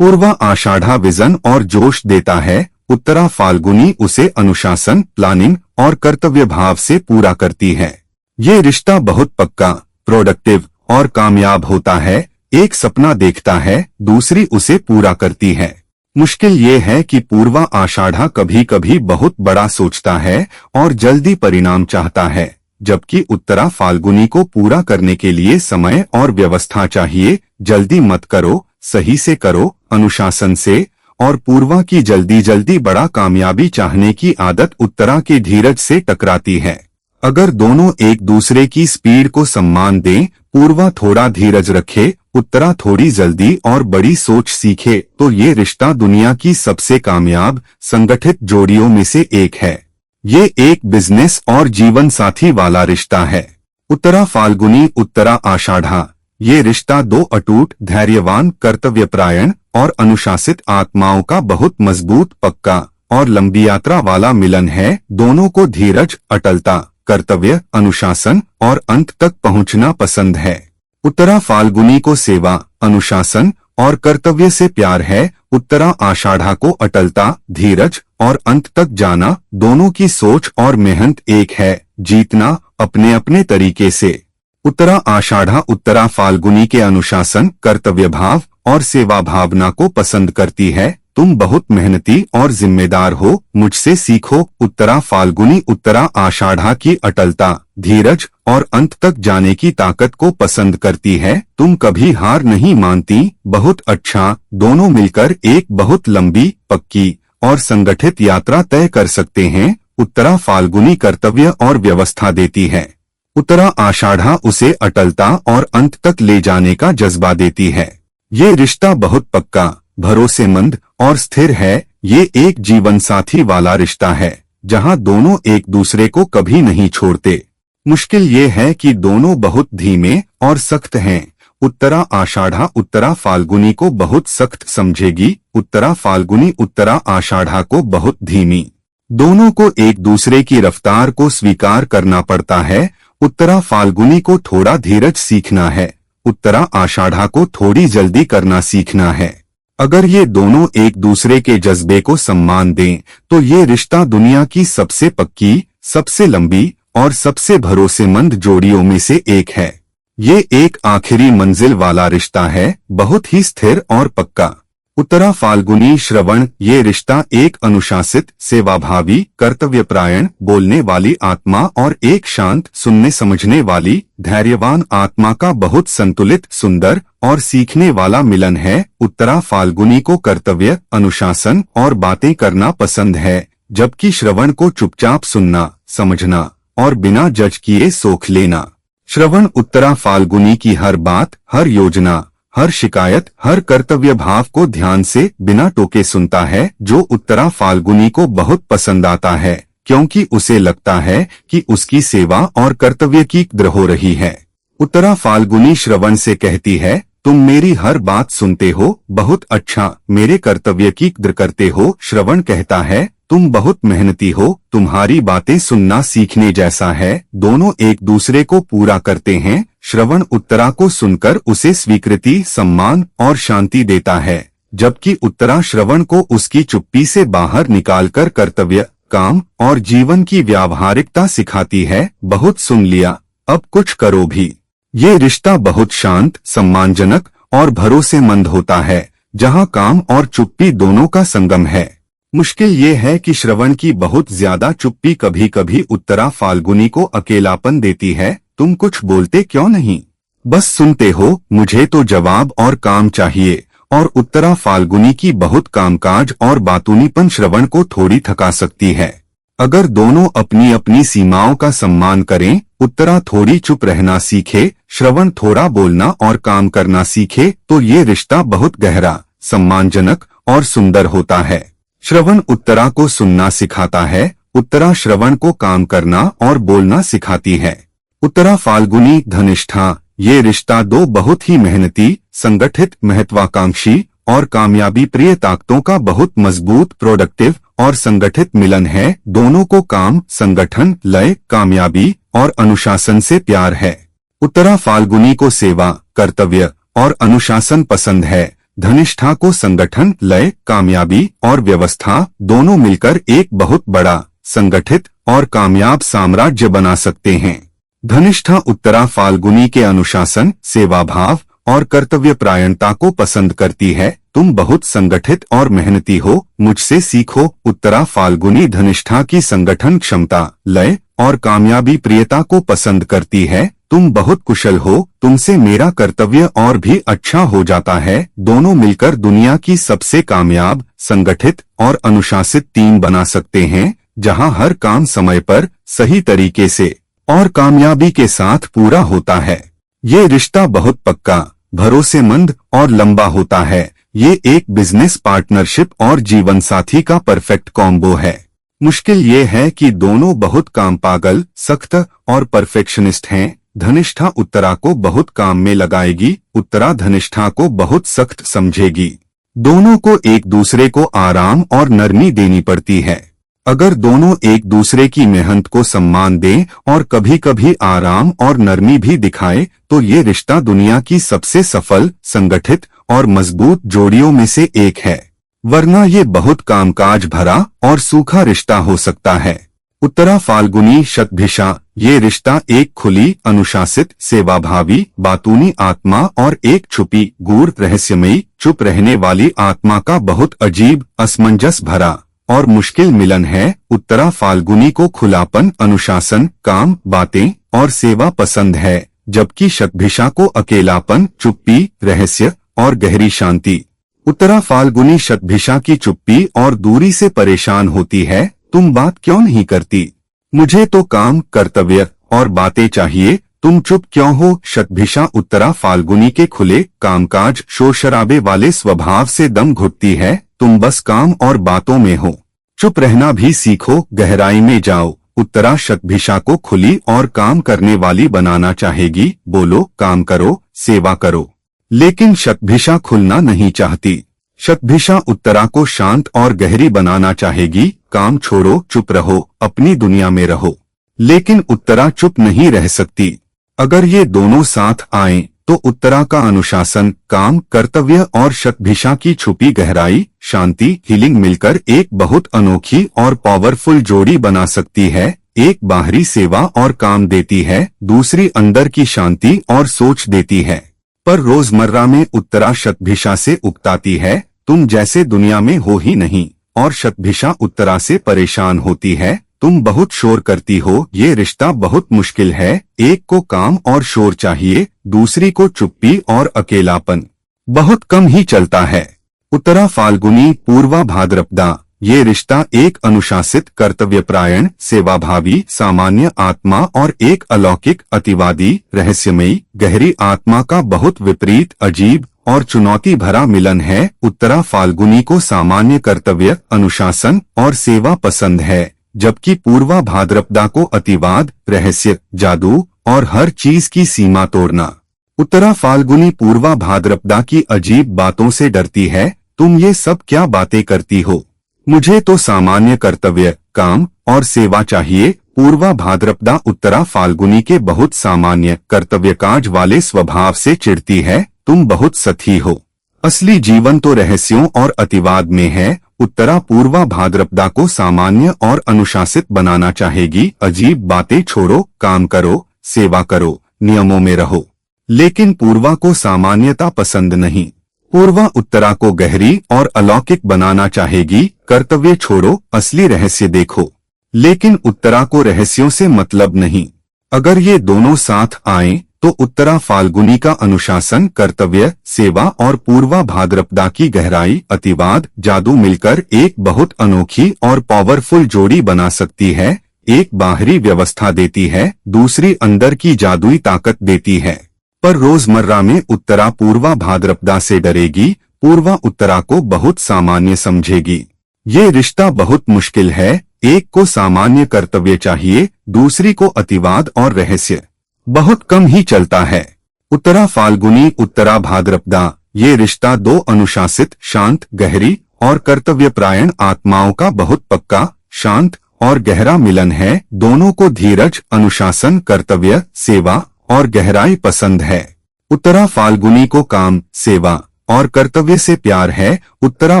पूर्वा आषाढ़ा विजन और जोश देता है, उत्तरा फाल्गुनी उसे अनुशासन, प्लानिंग और कर्तव्य भाव से पूरा करती है। ये रिश्ता बहुत पक्का, प्रोडक्टिव और कामयाब होता है। एक सपना देखता है, दूसरी उसे पूरा करती है। मुश्किल ये है कि पूर्वा आषाढ़ा कभी कभी बहुत बड़ा सोचता है और जल्दी परिणाम चाहता है, जबकि उत्तरा फाल्गुनी को पूरा करने के लिए समय और व्यवस्था चाहिए। जल्दी मत करो, सही से करो, अनुशासन से। और पूर्वा की जल्दी जल्दी बड़ा कामयाबी चाहने की आदत उत्तरा के धीरज से टकराती है। अगर दोनों एक दूसरे की स्पीड को सम्मान दें, पूर्वा थोड़ा धीरज रखे, उत्तरा थोड़ी जल्दी और बड़ी सोच सीखे, तो ये रिश्ता दुनिया की सबसे कामयाब, संगठित जोड़ियों में से एक है। ये एक बिजनेस और जीवन साथी वाला रिश्ता है। उत्तरा फाल्गुनी उत्तरा आषाढ़ा, ये रिश्ता दो अटूट, धैर्यवान, कर्तव्यपरायण और अनुशासित आत्माओं का बहुत मजबूत, पक्का और लंबी यात्रा वाला मिलन है। दोनों को धीरज, अटलता, कर्तव्य, अनुशासन और अंत तक पहुंचना पसंद है। उत्तरा फाल्गुनी को सेवा, अनुशासन और कर्तव्य से प्यार है। उत्तरा आषाढ़ा को अटलता, धीरज और अंत तक जाना। दोनों की सोच और मेहनत एक है, जीतना अपने अपने तरीके से। उत्तरा आषाढ़ा उत्तरा फाल्गुनी के अनुशासन, कर्तव्य भाव और सेवा भावना को पसंद करती है। तुम बहुत मेहनती और जिम्मेदार हो, मुझसे सीखो। उत्तरा फाल्गुनी उत्तरा आषाढ़ा की अटलता, धीरज और अंत तक जाने की ताकत को पसंद करती है। तुम कभी हार नहीं मानती, बहुत अच्छा। दोनों मिलकर एक बहुत लंबी, पक्की और संगठित यात्रा तय कर सकते हैं। उत्तरा फाल्गुनी कर्तव्य और व्यवस्था देती है, उत्तरा आषाढ़ा उसे अटलता और अंत तक ले जाने का जज्बा देती है। ये रिश्ता बहुत पक्का, भरोसेमंद और स्थिर है। ये एक जीवन साथी वाला रिश्ता है, जहां दोनों एक दूसरे को कभी नहीं छोड़ते। मुश्किल ये है कि दोनों बहुत धीमे और सख्त हैं। उत्तरा आषाढ़ा उत्तरा फाल्गुनी को बहुत सख्त समझेगी, उत्तरा फाल्गुनी उत्तरा आषाढ़ा को बहुत धीमी। दोनों को एक दूसरे की रफ्तार को स्वीकार करना पड़ता है। उत्तरा फाल्गुनी को थोड़ा धीरज सीखना है, उत्तरा आषाढ़ा को थोड़ी जल्दी करना सीखना है। अगर ये दोनों एक दूसरे के जज्बे को सम्मान दें, तो ये रिश्ता दुनिया की सबसे पक्की, सबसे लंबी और सबसे भरोसेमंद जोड़ियों में से एक है। ये एक आखिरी मंजिल वाला रिश्ता है, बहुत ही स्थिर और पक्का। उत्तरा फाल्गुनी श्रवण, ये रिश्ता एक अनुशासित, सेवाभावी, कर्तव्यपरायण, बोलने वाली आत्मा और एक शांत, सुनने समझने वाली, धैर्यवान आत्मा का बहुत संतुलित, सुंदर और सीखने वाला मिलन है। उत्तरा फाल्गुनी को कर्तव्य, अनुशासन और बातें करना पसंद है, जबकि श्रवण को चुपचाप सुनना, समझना और बिना जज किए सोख लेना। श्रवण उत्तरा फाल्गुनी की हर बात, हर योजना, हर शिकायत, हर कर्तव्य भाव को ध्यान से बिना टोके सुनता है, जो उत्तरा फाल्गुनी को बहुत पसंद आता है, क्योंकि उसे लगता है कि उसकी सेवा और कर्तव्य की कद्र हो रही है। उत्तरा फाल्गुनी श्रवण से कहती है, तुम मेरी हर बात सुनते हो, बहुत अच्छा, मेरे कर्तव्य की कद्र करते हो। श्रवण कहता है, तुम बहुत मेहनती हो, तुम्हारी बातें सुनना सीखने जैसा है। दोनों एक दूसरे को पूरा करते हैं। श्रवण उत्तरा को सुनकर उसे स्वीकृति, सम्मान और शांति देता है, जबकि उत्तरा श्रवण को उसकी चुप्पी से बाहर निकालकर कर्तव्य, काम और जीवन की व्यावहारिकता सिखाती है। बहुत सुन लिया, अब कुछ करो भी। ये रिश्ता बहुत शांत, सम्मानजनक और भरोसेमंद होता है, जहाँ काम और चुप्पी दोनों का संगम है। मुश्किल ये है कि श्रवण की बहुत ज्यादा चुप्पी कभी कभी उत्तरा फाल्गुनी को अकेलापन देती है। तुम कुछ बोलते क्यों नहीं, बस सुनते हो, मुझे तो जवाब और काम चाहिए। और उत्तरा फाल्गुनी की बहुत कामकाज और बातूनीपन श्रवण को थोड़ी थका सकती है। अगर दोनों अपनी अपनी सीमाओं का सम्मान करें, उत्तरा थोड़ी चुप रहना सीखे, श्रवण थोड़ा बोलना और काम करना सीखे, तो ये रिश्ता बहुत गहरा, सम्मानजनक और सुंदर होता है। श्रवण उत्तरा को सुनना सिखाता है, उत्तरा श्रवण को काम करना और बोलना सिखाती है। उत्तरा फाल्गुनी धनिष्ठा, ये रिश्ता दो बहुत ही मेहनती, संगठित, महत्वाकांक्षी और कामयाबी प्रिय ताकतों का बहुत मजबूत, प्रोडक्टिव और संगठित मिलन है। दोनों को काम, संगठन, लय, कामयाबी और अनुशासन से प्यार है। उत्तरा फाल्गुनी को सेवा, कर्तव्य और अनुशासन पसंद है। धनिष्ठा को संगठन, लय, कामयाबी और व्यवस्था दोनों मिलकर एक बहुत बड़ा, संगठित और कामयाब साम्राज्य बना सकते हैं। धनिष्ठा उत्तरा फाल्गुनी के अनुशासन, सेवा भाव और कर्तव्य परायणता को पसंद करती है। तुम बहुत संगठित और मेहनती हो, मुझसे सीखो। उत्तरा फाल्गुनी धनिष्ठा की संगठन क्षमता, लय और कामयाबी प्रियता को पसंद करती है। तुम बहुत कुशल हो, तुमसे मेरा कर्तव्य और भी अच्छा हो जाता है। दोनों मिलकर दुनिया की सबसे कामयाब, संगठित और अनुशासित टीम बना सकते हैं, जहां हर काम समय पर, सही तरीके से और कामयाबी के साथ पूरा होता है। ये रिश्ता बहुत पक्का, भरोसेमंद और लंबा होता है। ये एक बिजनेस पार्टनरशिप और जीवन साथी का परफेक्ट कॉम्बो है। मुश्किल ये है कि दोनों बहुत काम पागल, सख्त और परफेक्शनिस्ट हैं। धनिष्ठा उत्तरा को बहुत काम में लगाएगी, उत्तरा धनिष्ठा को बहुत सख्त समझेगी। दोनों को एक दूसरे को आराम और नरमी देनी पड़ती है। अगर दोनों एक दूसरे की मेहनत को सम्मान दें और कभी कभी आराम और नरमी भी दिखाए, तो ये रिश्ता दुनिया की सबसे सफल, संगठित और मजबूत जोड़ियों में से एक है। वरना ये बहुत कामकाज भरा और सूखा रिश्ता हो सकता है। उत्तरा फाल्गुनी शतभिषा, ये रिश्ता एक खुली, अनुशासित, सेवाभावी, बातूनी आत्मा और एक छुपी, गूढ़, रहस्यमयी, चुप रहने वाली आत्मा का बहुत अजीब, असमंजस भरा और मुश्किल मिलन है। उत्तरा फाल्गुनी को खुलापन, अनुशासन, काम, बातें और सेवा पसंद है, जबकि शतभिषा को अकेलापन, चुप्पी, रहस्य और गहरी शांति। उत्तरा फाल्गुनी शतभिषा की चुप्पी और दूरी से परेशान होती है। तुम बात क्यों नहीं करती? मुझे तो काम, कर्तव्य और बातें चाहिए, तुम चुप क्यों हो? शतभिषा उत्तरा फाल्गुनी के खुले, कामकाज, शोर शराबे वाले स्वभाव से दम घुटती है। तुम बस काम और बातों में हो, चुप रहना भी सीखो, गहराई में जाओ। उत्तरा शतभिषा को खुली और काम करने वाली बनाना चाहेगी। बोलो, काम करो, सेवा करो। लेकिन शतभिषा खुलना नहीं चाहती। शतभिषा उत्तरा को शांत और गहरी बनाना चाहेगी। काम छोड़ो, चुप रहो, अपनी दुनिया में रहो। लेकिन उत्तरा चुप नहीं रह सकती। अगर ये दोनों साथ आएं, तो उत्तरा का अनुशासन, काम, कर्तव्य और शतभिषा की छुपी गहराई, शांति, हीलिंग मिलकर एक बहुत अनोखी और पावरफुल जोड़ी बना सकती है। एक बाहरी सेवा और काम देती है, दूसरी अंदर की शांति और सोच देती है। पर रोजमर्रा में उत्तरा शतभिषा से उकताती है, तुम जैसे दुनिया में हो ही नहीं, और शतभिषा उत्तरा से परेशान होती है, तुम बहुत शोर करती हो। ये रिश्ता बहुत मुश्किल है। एक को काम और शोर चाहिए, दूसरी को चुप्पी और अकेलापन। बहुत कम ही चलता है। उत्तरा फाल्गुनी पूर्वा भाद्रपदा, ये रिश्ता एक अनुशासित, कर्तव्यपरायण, सेवाभावी, सामान्य आत्मा और एक अलौकिक, अतिवादी, रहस्यमयी, गहरी आत्मा का बहुत विपरीत, अजीब और चुनौती भरा मिलन है। उत्तरा फाल्गुनी को सामान्य कर्तव्य, अनुशासन और सेवा पसंद है, जबकि पूर्वा भाद्रपदा को अतिवाद, रहस्य, जादू और हर चीज की सीमा तोड़ना। उत्तरा फाल्गुनी पूर्वा भाद्रपदा की अजीब बातों से डरती है। तुम ये सब क्या बातें करती हो? मुझे तो सामान्य कर्तव्य, काम और सेवा चाहिए। पूर्वा भाद्रपदा उत्तरा फाल्गुनी के बहुत सामान्य, कर्तव्यकाज वाले स्वभाव से चिढ़ती है। तुम बहुत सती हो। असली जीवन तो रहस्यों और अतिवाद में है। उत्तरा पूर्वा भाद्रपदा को सामान्य और अनुशासित बनाना चाहेगी। अजीब बातें छोड़ो, काम करो, सेवा करो, नियमों में रहो। लेकिन पूर्वा को सामान्यता पसंद नहीं। पूर्वा उत्तरा को गहरी और अलौकिक बनाना चाहेगी। कर्तव्य छोड़ो, असली रहस्य देखो। लेकिन उत्तरा को रहस्यों से मतलब नहीं। अगर ये दोनों साथ आएं, तो उत्तरा फाल्गुनी का अनुशासन, कर्तव्य, सेवा और पूर्वा भाद्रपदा की गहराई, अतिवाद, जादू मिलकर एक बहुत अनोखी और पावरफुल जोड़ी बना सकती है। एक बाहरी व्यवस्था देती है, दूसरी अंदर की जादुई ताकत देती है। पर रोजमर्रा में उत्तरा पूर्वा भाद्रपदा से डरेगी। पूर्वा उत्तरा को बहुत सामान्य समझेगी। ये रिश्ता बहुत मुश्किल है। एक को सामान्य कर्तव्य चाहिए, दूसरी को अतिवाद और रहस्य। बहुत कम ही चलता है। उत्तरा फाल्गुनी उत्तरा भाद्रपदा, ये रिश्ता दो अनुशासित, शांत, गहरी और कर्तव्यपरायण आत्माओं का बहुत पक्का, शांत और गहरा मिलन है। दोनों को धीरज, अनुशासन, कर्तव्य, सेवा और गहराई पसंद है। उत्तरा फाल्गुनी को काम, सेवा और कर्तव्य से प्यार है। उत्तरा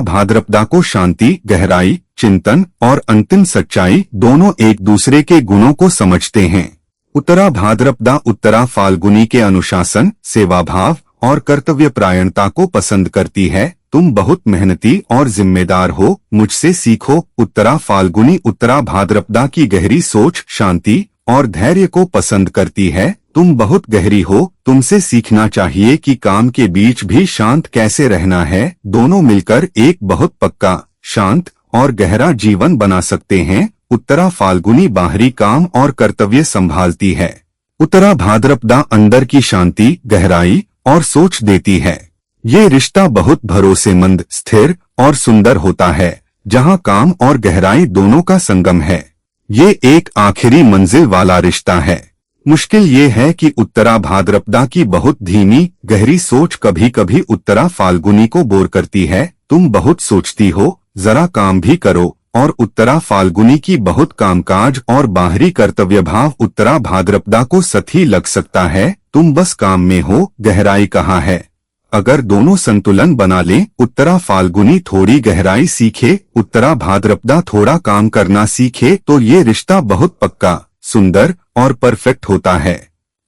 भाद्रपदा को शांति, गहराई, चिंतन और अंतिम सच्चाई, दोनों एक दूसरे के गुणों को समझते हैं। उत्तरा भाद्रपदा उत्तरा फाल्गुनी के अनुशासन, सेवाभाव और कर्तव्यपरायणता को पसंद करती है। तुम बहुत मेहनती और जिम्मेदार हो, मुझसे सीखो। उत्तरा फाल्गुनी उत्तरा भाद्रपदा की गहरी सोच, शांति और धैर्य को पसंद करती है। तुम बहुत गहरी हो, तुमसे सीखना चाहिए कि काम के बीच भी शांत कैसे रहना है। दोनों मिलकर एक बहुत पक्का, शांत और गहरा जीवन बना सकते हैं। उत्तरा फाल्गुनी बाहरी काम और कर्तव्य संभालती है। उत्तरा भाद्रपदा अंदर की शांति, गहराई और सोच देती है। ये रिश्ता बहुत भरोसेमंद, स्थिर और सुंदर होता है, जहाँ काम और गहराई दोनों का संगम है। ये एक आखिरी मंजिल वाला रिश्ता है। मुश्किल ये है कि उत्तरा भाद्रपदा की बहुत धीमी, गहरी सोच कभी कभी उत्तरा फाल्गुनी को बोर करती है। तुम बहुत सोचती हो, जरा काम भी करो। और उत्तरा फाल्गुनी की बहुत कामकाज और बाहरी कर्तव्य भाव उत्तरा भाद्रपदा को सही लग सकता है। तुम बस काम में हो, गहराई कहाँ है? अगर दोनों संतुलन बना लें, उत्तरा फाल्गुनी थोड़ी गहराई सीखे, उत्तरा भाद्रपदा थोड़ा काम करना सीखे, तो ये रिश्ता बहुत पक्का, सुंदर और परफेक्ट होता है,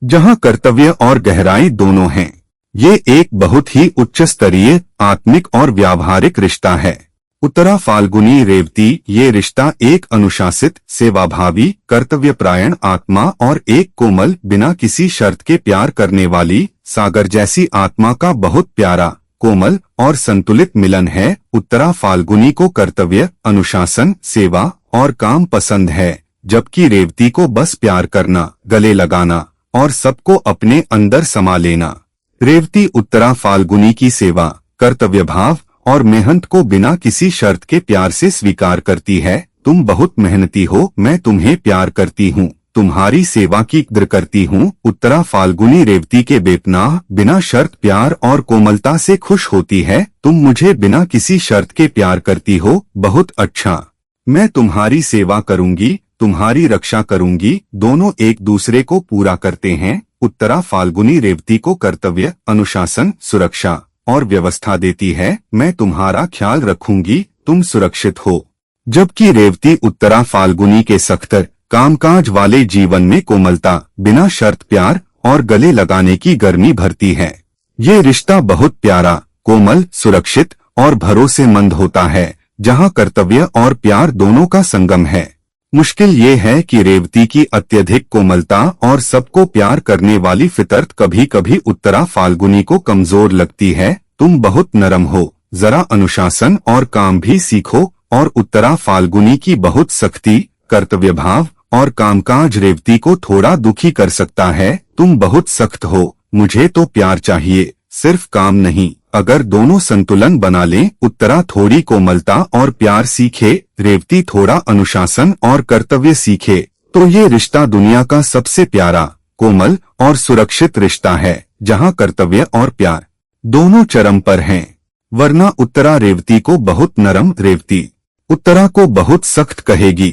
जहाँ कर्तव्य और गहराई दोनों हैं। ये एक बहुत ही उच्च स्तरीय, आत्मिक और व्यावहारिक रिश्ता है। उत्तरा फाल्गुनी रेवती, ये रिश्ता एक अनुशासित, सेवाभावी, कर्तव्यपरायण आत्मा और एक कोमल, बिना किसी शर्त के प्यार करने वाली, सागर जैसी आत्मा का बहुत प्यारा, कोमल और संतुलित मिलन है। उत्तरा फाल्गुनी को कर्तव्य, अनुशासन, सेवा और काम पसंद है, जबकि रेवती को बस प्यार करना, गले लगाना और सबको अपने अंदर समा लेना। रेवती उत्तरा फाल्गुनी की सेवा, कर्तव्य भाव और मेहनत को बिना किसी शर्त के प्यार से स्वीकार करती है। तुम बहुत मेहनती हो, मैं तुम्हें प्यार करती हूँ, तुम्हारी सेवा की कद्र करती हूँ। उत्तरा फाल्गुनी रेवती के बेपनाह, बिना शर्त प्यार और कोमलता से खुश होती है। तुम मुझे बिना किसी शर्त के प्यार करती हो, बहुत अच्छा, मैं तुम्हारी सेवा करूंगी, तुम्हारी रक्षा करूंगी। दोनों एक दूसरे को पूरा करते हैं। उत्तरा फाल्गुनी रेवती को कर्तव्य, अनुशासन, सुरक्षा और व्यवस्था देती है। मैं तुम्हारा ख्याल रखूंगी, तुम सुरक्षित हो। जबकि रेवती उत्तरा फाल्गुनी के सख्त, कामकाज वाले जीवन में कोमलता, बिना शर्त प्यार और गले लगाने की गर्मी भरती है। ये रिश्ता बहुत प्यारा, कोमल, सुरक्षित और भरोसेमंद होता है, जहाँ कर्तव्य और प्यार दोनों का संगम है। मुश्किल ये है कि रेवती की अत्यधिक कोमलता और सबको प्यार करने वाली फितरत कभी कभी उत्तरा फाल्गुनी को कमजोर लगती है। तुम बहुत नरम हो, जरा अनुशासन और काम भी सीखो और उत्तरा फाल्गुनी की बहुत सख्ती, कर्तव्य भाव और कामकाज रेवती को थोड़ा दुखी कर सकता है। तुम बहुत सख्त हो, मुझे तो प्यार चाहिए, सिर्फ काम नहीं। अगर दोनों संतुलन बना लें, उत्तरा थोड़ी कोमलता और प्यार सीखे, रेवती थोड़ा अनुशासन और कर्तव्य सीखे, तो ये रिश्ता दुनिया का सबसे प्यारा, कोमल और सुरक्षित रिश्ता है, जहाँ कर्तव्य और प्यार दोनों चरम पर हैं। वरना उत्तरा रेवती को बहुत नरम, रेवती उत्तरा को बहुत सख्त कहेगी।